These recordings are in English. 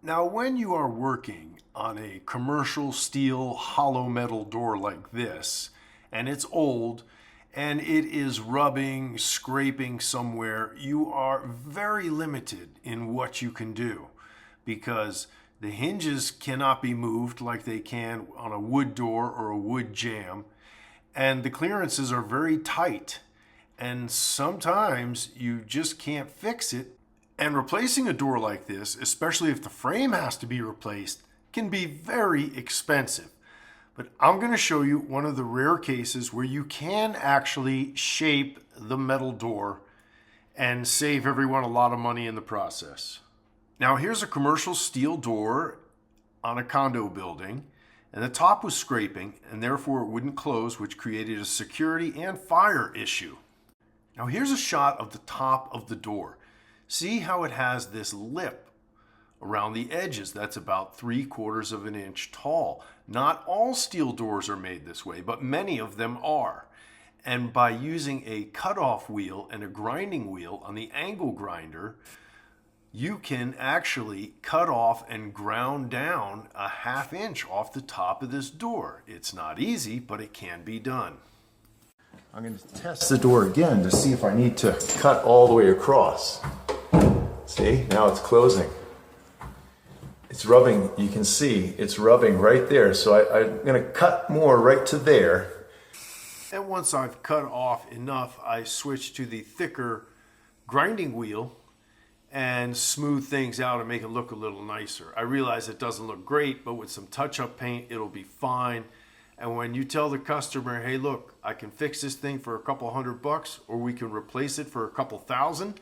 Now, when you are working on a commercial steel hollow metal door like this, and it's old, and it is rubbing, scraping somewhere, you are very limited in what you can do because the hinges cannot be moved like they can on a wood door or a wood jamb, and the clearances are very tight, and sometimes you just can't fix it. And replacing a door like this, especially if the frame has to be replaced, can be very expensive. But I'm going to show you one of the rare cases where you can actually shape the metal door and save everyone a lot of money in the process. Now here's a commercial steel door on a condo building, and the top was scraping and therefore it wouldn't close, which created a security and fire issue. Now here's a shot of the top of the door. See how it has this lip around the edges that's about 3/4 of an inch tall. Not all steel doors are made this way, but many of them are. And by using a cutoff wheel and a grinding wheel on the angle grinder, you can actually cut off and ground down a 1/2 inch off the top of this door. It's not easy, but it can be done. I'm going to test the door again to see if I need to cut all the way across. See, now it's closing. It's rubbing, you can see it's rubbing right there. So I'm going to cut more right to there. And once I've cut off enough, I switch to the thicker grinding wheel and smooth things out and make it look a little nicer. I realize it doesn't look great, but with some touch-up paint, it'll be fine. And when you tell the customer, hey, look, I can fix this thing for a couple $100 or we can replace it for a couple $1,000,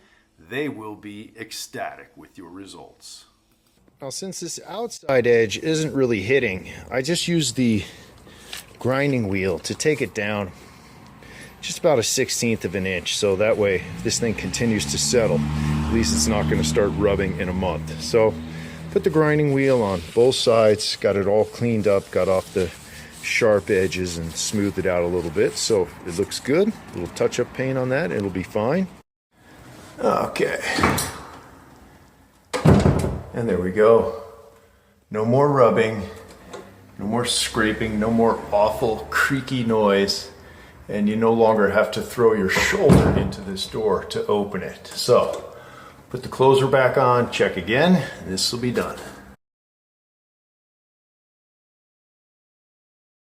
they will be ecstatic with your results. Now, since this outside edge isn't really hitting, I just use the grinding wheel to take it down just about 1/16 of an inch, so that way if this thing continues to settle, at least it's not going to start rubbing in a month. So put the grinding wheel on both sides, got it all cleaned up, got off the sharp edges and smoothed it out a little bit, so it looks good. A little touch-up paint on that, it'll be fine. Okay, and there we go. No more rubbing, no more scraping, no more awful creaky noise, and you no longer have to throw your shoulder into this door to open it. So put the closer back on, check again, this will be done.